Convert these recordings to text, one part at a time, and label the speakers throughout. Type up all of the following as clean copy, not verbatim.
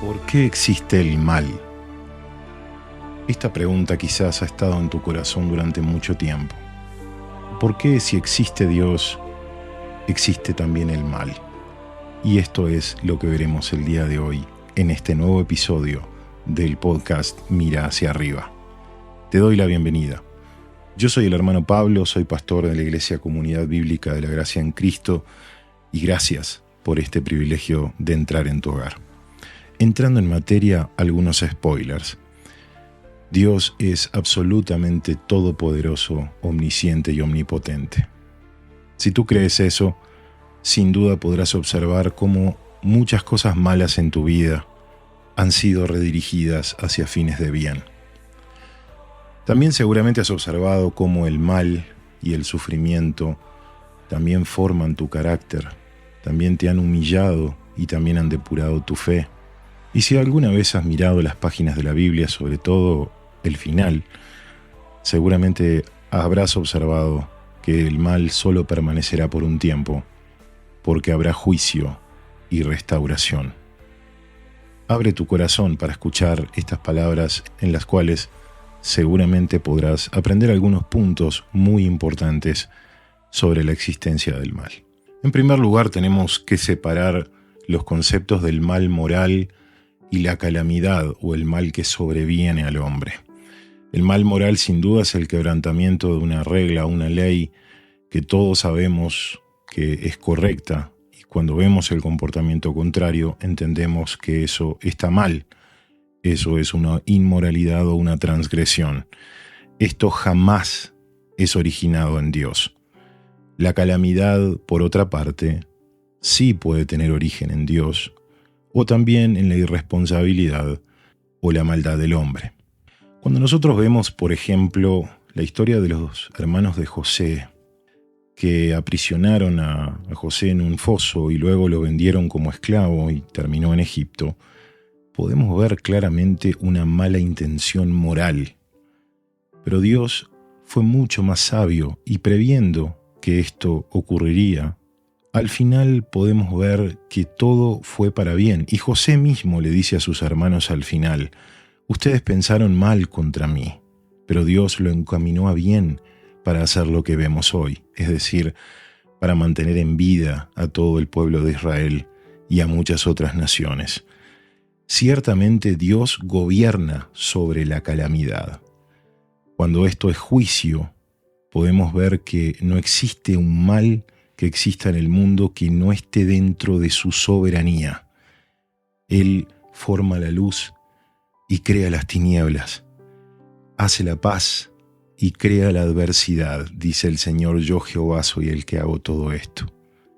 Speaker 1: ¿Por qué existe el mal? Esta pregunta quizás ha estado en tu corazón durante mucho tiempo. ¿Por qué si existe Dios, existe también el mal? Y esto es lo que veremos el día de hoy en este nuevo episodio del podcast Mira hacia arriba. Te doy la bienvenida. Yo soy el hermano Pablo, soy pastor de la Iglesia Comunidad Bíblica de la Gracia en Cristo y gracias por este privilegio de entrar en tu hogar. Entrando en materia, algunos spoilers. Dios es absolutamente todopoderoso, omnisciente y omnipotente. Si tú crees eso, sin duda podrás observar cómo muchas cosas malas en tu vida han sido redirigidas hacia fines de bien. También seguramente has observado cómo el mal y el sufrimiento también forman tu carácter, también te han humillado y también han depurado tu fe. Y si alguna vez has mirado las páginas de la Biblia, sobre todo el final, seguramente habrás observado que el mal solo permanecerá por un tiempo, porque habrá juicio y restauración. Abre tu corazón para escuchar estas palabras en las cuales seguramente podrás aprender algunos puntos muy importantes sobre la existencia del mal. En primer lugar, tenemos que separar los conceptos del mal moral y la calamidad o el mal que sobreviene al hombre. El mal moral sin duda es el quebrantamiento de una regla, una ley que todos sabemos que es correcta, y cuando vemos el comportamiento contrario entendemos que eso está mal. Eso es una inmoralidad o una transgresión. Esto jamás es originado en Dios. La calamidad, por otra parte, sí puede tener origen en Dios, o también en la irresponsabilidad o la maldad del hombre. Cuando nosotros vemos, por ejemplo, la historia de los hermanos de José, que aprisionaron a José en un foso y luego lo vendieron como esclavo y terminó en Egipto, podemos ver claramente una mala intención moral. Pero Dios fue mucho más sabio y previendo que esto ocurriría, al final podemos ver que todo fue para bien, y José mismo le dice a sus hermanos al final: ustedes pensaron mal contra mí, pero Dios lo encaminó a bien para hacer lo que vemos hoy, es decir, para mantener en vida a todo el pueblo de Israel y a muchas otras naciones. Ciertamente Dios gobierna sobre la calamidad. Cuando esto es juicio, podemos ver que no existe un mal que exista en el mundo que no esté dentro de su soberanía. Él forma la luz y crea las tinieblas, hace la paz y crea la adversidad, dice el Señor: yo Jehová soy el que hago todo esto.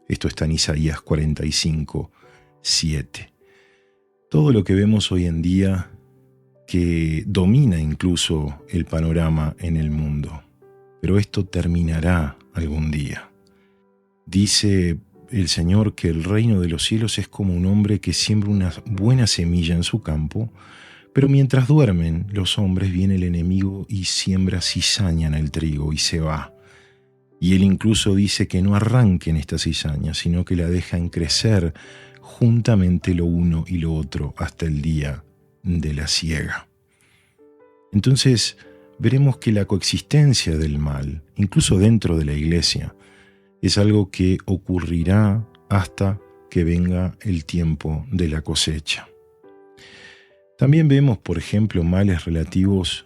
Speaker 1: Esto está en Isaías 45:7. Todo lo que vemos hoy en día que domina incluso el panorama en el mundo, pero esto terminará algún día. Dice el Señor que el reino de los cielos es como un hombre que siembra una buena semilla en su campo, pero mientras duermen los hombres viene el enemigo y siembra cizaña en el trigo y se va. Y él incluso dice que no arranquen esta cizaña, sino que la dejan crecer juntamente lo uno y lo otro hasta el día de la siega. Entonces veremos que la coexistencia del mal, incluso dentro de la iglesia, es algo que ocurrirá hasta que venga el tiempo de la cosecha. También vemos, por ejemplo, males relativos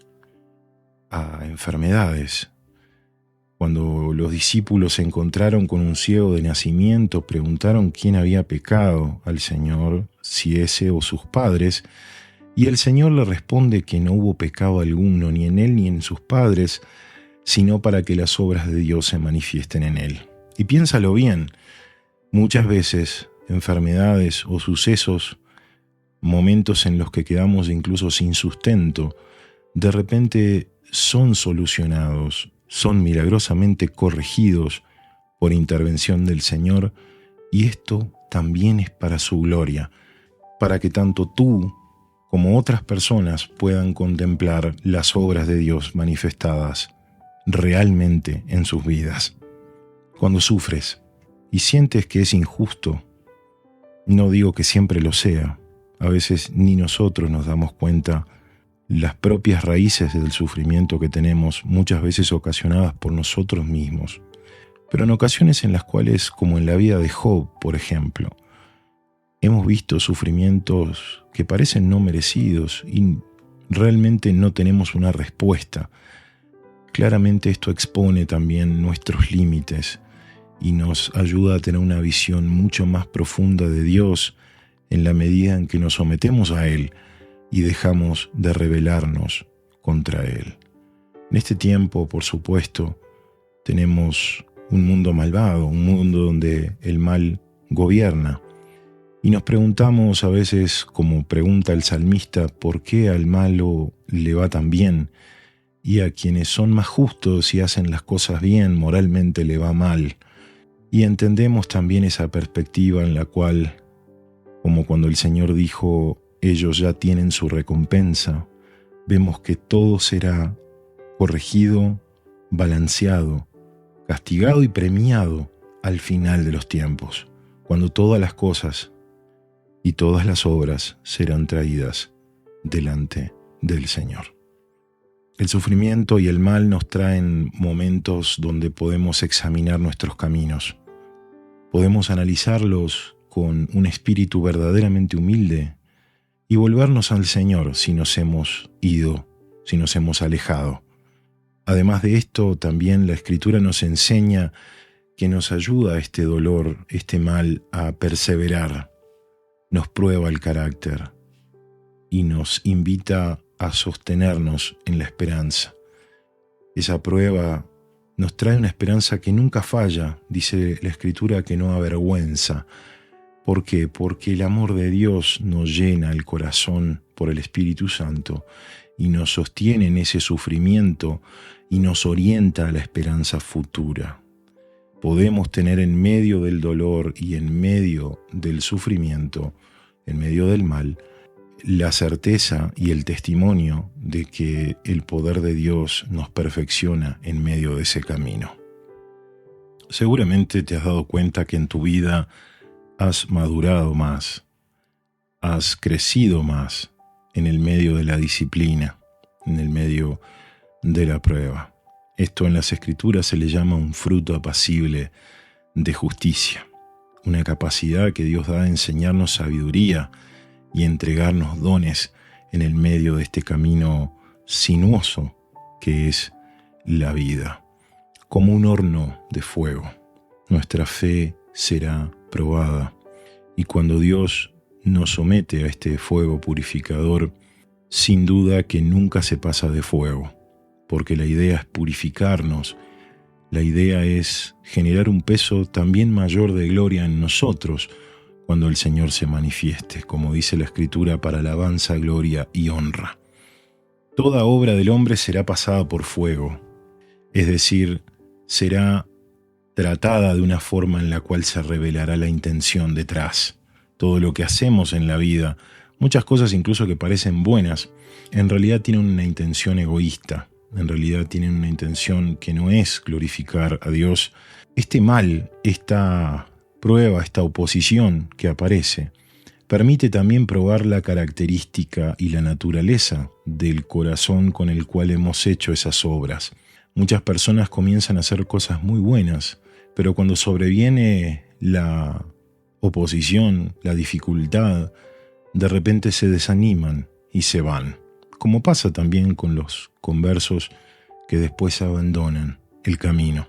Speaker 1: a enfermedades. Cuando los discípulos se encontraron con un ciego de nacimiento, preguntaron quién había pecado al Señor, si ese o sus padres, y el Señor le responde que no hubo pecado alguno, ni en él ni en sus padres, sino para que las obras de Dios se manifiesten en él. Y piénsalo bien, muchas veces enfermedades o sucesos, momentos en los que quedamos incluso sin sustento, de repente son solucionados, son milagrosamente corregidos por intervención del Señor, y esto también es para su gloria, para que tanto tú como otras personas puedan contemplar las obras de Dios manifestadas realmente en sus vidas. Cuando sufres y sientes que es injusto, no digo que siempre lo sea, A veces ni nosotros nos damos cuenta las propias raíces del sufrimiento que tenemos, muchas veces ocasionadas por nosotros mismos. Pero en ocasiones en las cuales, como en la vida de Job, por ejemplo, hemos visto sufrimientos que parecen no merecidos y realmente no tenemos una respuesta. Claramente esto expone también nuestros límites y nos ayuda a tener una visión mucho más profunda de Dios en la medida en que nos sometemos a Él y dejamos de rebelarnos contra Él. En este tiempo, por supuesto, tenemos un mundo malvado, un mundo donde el mal gobierna. Y nos preguntamos a veces, como pregunta el salmista, ¿por qué al malo le va tan bien? Y a quienes son más justos y hacen las cosas bien, moralmente le va mal. Y entendemos también esa perspectiva en la cual, como cuando el Señor dijo, ellos ya tienen su recompensa, vemos que todo será corregido, balanceado, castigado y premiado al final de los tiempos, cuando todas las cosas y todas las obras serán traídas delante del Señor. El sufrimiento y el mal nos traen momentos donde podemos examinar nuestros caminos. Podemos analizarlos con un espíritu verdaderamente humilde y volvernos al Señor si nos hemos ido, si nos hemos alejado. Además de esto, también la Escritura nos enseña que nos ayuda este dolor, este mal, a perseverar. Nos prueba el carácter y nos invita a sostenernos en la esperanza. Esa prueba nos trae una esperanza que nunca falla, dice la Escritura, que no avergüenza. ¿Por qué? Porque el amor de Dios nos llena el corazón por el Espíritu Santo y nos sostiene en ese sufrimiento y nos orienta a la esperanza futura. Podemos tener en medio del dolor y en medio del sufrimiento, en medio del mal, la certeza y el testimonio de que el poder de Dios nos perfecciona en medio de ese camino. Seguramente te has dado cuenta que en tu vida has madurado más, has crecido más en el medio de la disciplina, en el medio de la prueba. Esto en las Escrituras se le llama un fruto apacible de justicia, una capacidad que Dios da de enseñarnos sabiduría y entregarnos dones en el medio de este camino sinuoso que es la vida. Como un horno de fuego, nuestra fe será probada, y cuando Dios nos somete a este fuego purificador, sin duda que nunca se pasa de fuego, porque la idea es purificarnos, la idea es generar un peso también mayor de gloria en nosotros cuando el Señor se manifieste, como dice la Escritura, para alabanza, gloria y honra. Toda obra del hombre será pasada por fuego, es decir, será tratada de una forma en la cual se revelará la intención detrás. Todo lo que hacemos en la vida, muchas cosas incluso que parecen buenas, en realidad tienen una intención egoísta, en realidad tienen una intención que no es glorificar a Dios. Este mal, esta prueba, esta oposición que aparece, permite también probar la característica y la naturaleza del corazón con el cual hemos hecho esas obras. Muchas personas comienzan a hacer cosas muy buenas, pero cuando sobreviene la oposición, la dificultad, de repente se desaniman y se van, como pasa también con los conversos que después abandonan el camino.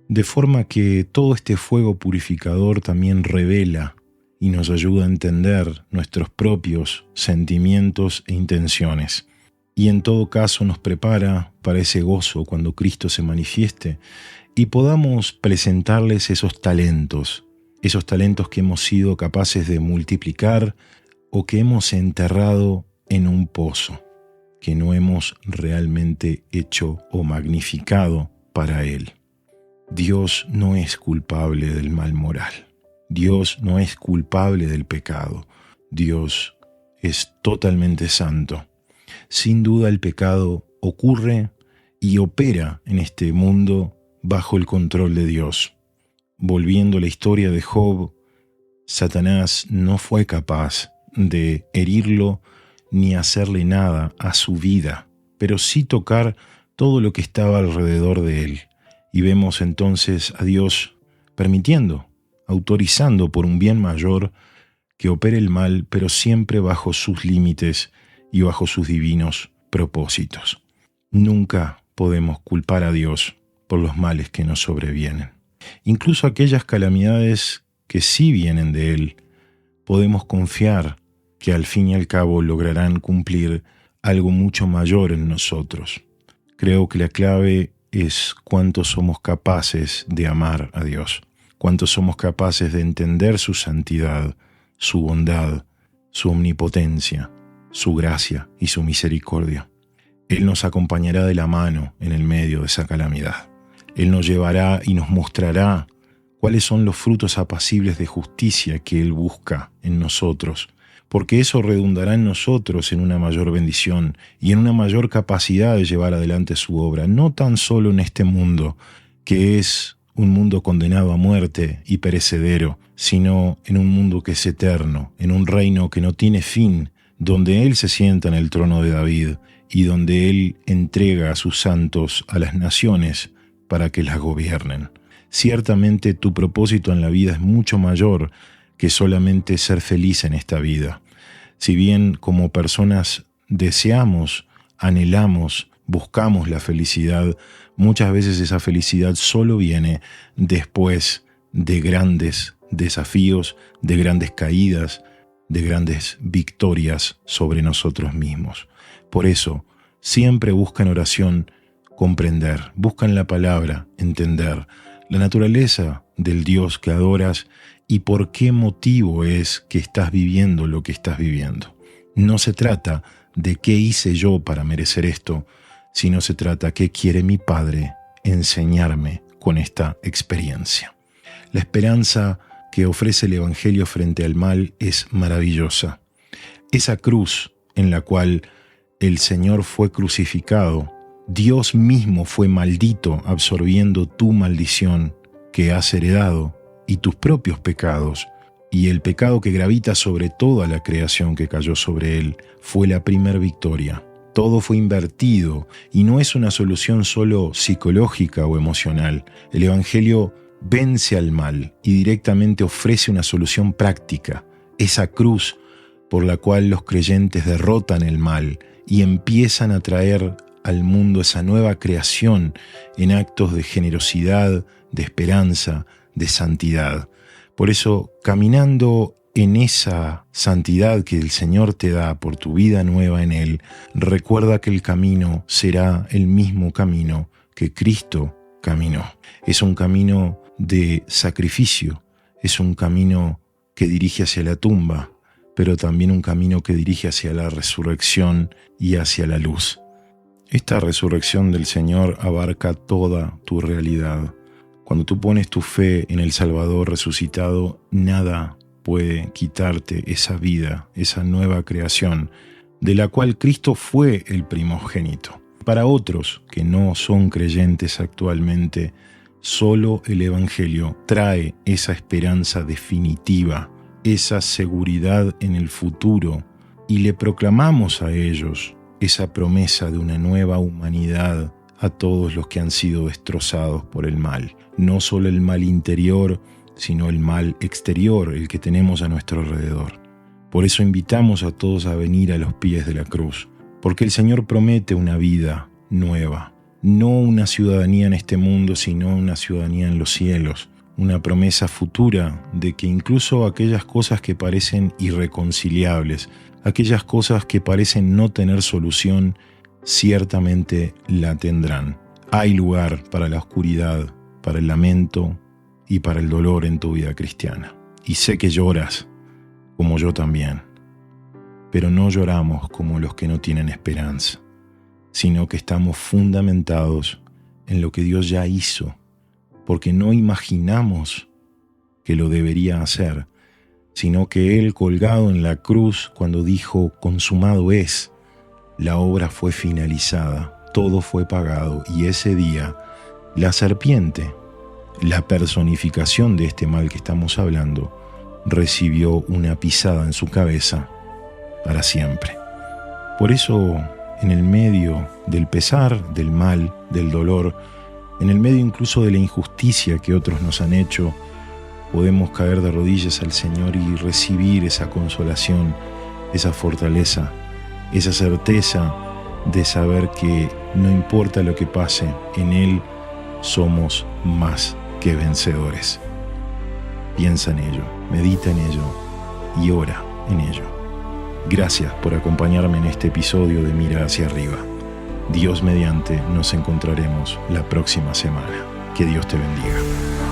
Speaker 1: De forma que todo este fuego purificador también revela y nos ayuda a entender nuestros propios sentimientos e intenciones. Y en todo caso nos prepara para ese gozo cuando Cristo se manifieste y podamos presentarles esos talentos que hemos sido capaces de multiplicar o que hemos enterrado en un pozo, que no hemos realmente hecho o magnificado para Él. Dios no es culpable del mal moral. Dios no es culpable del pecado. Dios es totalmente santo. Sin duda el pecado ocurre y opera en este mundo bajo el control de Dios. Volviendo a la historia de Job, Satanás no fue capaz de herirlo ni hacerle nada a su vida, pero sí tocar todo lo que estaba alrededor de él. Y vemos entonces a Dios permitiendo, autorizando por un bien mayor que opere el mal, pero siempre bajo sus límites y bajo sus divinos propósitos. Nunca podemos culpar a Dios por los males que nos sobrevienen. Incluso aquellas calamidades que sí vienen de Él, podemos confiar que al fin y al cabo lograrán cumplir algo mucho mayor en nosotros. Creo que la clave es cuánto somos capaces de amar a Dios, cuánto somos capaces de entender su santidad, su bondad, su omnipotencia, su gracia y su misericordia. Él nos acompañará de la mano en el medio de esa calamidad. Él nos llevará y nos mostrará cuáles son los frutos apacibles de justicia que Él busca en nosotros, porque eso redundará en nosotros en una mayor bendición y en una mayor capacidad de llevar adelante su obra, no tan solo en este mundo, que es un mundo condenado a muerte y perecedero, sino en un mundo que es eterno, en un reino que no tiene fin, donde Él se sienta en el trono de David y donde Él entrega a sus santos a las naciones para que las gobiernen. Ciertamente tu propósito en la vida es mucho mayor que solamente ser feliz en esta vida. Si bien como personas deseamos, anhelamos, buscamos la felicidad, muchas veces esa felicidad solo viene después de grandes desafíos, de grandes caídas, de grandes victorias sobre nosotros mismos. Por eso, siempre busca en oración comprender, busca en la palabra entender la naturaleza del Dios que adoras y por qué motivo es que estás viviendo lo que estás viviendo. No se trata de qué hice yo para merecer esto, sino se trata qué quiere mi Padre enseñarme con esta experiencia. La esperanza que ofrece el Evangelio frente al mal es maravillosa. Esa cruz en la cual el Señor fue crucificado, Dios mismo fue maldito absorbiendo tu maldición que has heredado y tus propios pecados, y el pecado que gravita sobre toda la creación que cayó sobre él, fue la primer victoria. Todo fue invertido y no es una solución solo psicológica o emocional. El Evangelio vence al mal y directamente ofrece una solución práctica, esa cruz por la cual los creyentes derrotan el mal y empiezan a traer al mundo esa nueva creación en actos de generosidad, de esperanza, de santidad. Por eso, caminando en esa santidad que el Señor te da por tu vida nueva en Él, recuerda que el camino será el mismo camino que Cristo caminó. Es un camino de sacrificio, es un camino que dirige hacia la tumba, pero también un camino que dirige hacia la resurrección y hacia la luz. Esta resurrección del Señor abarca toda tu realidad. Cuando tú pones tu fe en el Salvador resucitado, nada puede quitarte esa vida, esa nueva creación, de la cual Cristo fue el primogénito. Para otros que no son creyentes actualmente, solo el Evangelio trae esa esperanza definitiva, esa seguridad en el futuro, y le proclamamos a ellos esa promesa de una nueva humanidad a todos los que han sido destrozados por el mal. No solo el mal interior, sino el mal exterior, el que tenemos a nuestro alrededor. Por eso invitamos a todos a venir a los pies de la cruz, porque el Señor promete una vida nueva, no una ciudadanía en este mundo, sino una ciudadanía en los cielos, una promesa futura de que incluso aquellas cosas que parecen irreconciliables, aquellas cosas que parecen no tener solución, ciertamente la tendrán. Hay lugar para la oscuridad, para el lamento y para el dolor en tu vida cristiana. Y sé que lloras, como yo también, pero no lloramos como los que no tienen esperanza, sino que estamos fundamentados en lo que Dios ya hizo, porque no imaginamos que lo debería hacer, sino que Él, colgado en la cruz, cuando dijo consumado es, la obra fue finalizada, todo fue pagado, y ese día la serpiente, la personificación de este mal que estamos hablando, recibió una pisada en su cabeza para siempre. Por eso, en el medio del pesar, del mal, del dolor, en el medio incluso de la injusticia que otros nos han hecho, podemos caer de rodillas al Señor y recibir esa consolación, esa fortaleza, esa certeza de saber que no importa lo que pase, en Él somos más que vencedores. Piensa en ello, medita en ello y ora en ello. Gracias por acompañarme en este episodio de Mira hacia arriba. Dios mediante nos encontraremos la próxima semana. Que Dios te bendiga.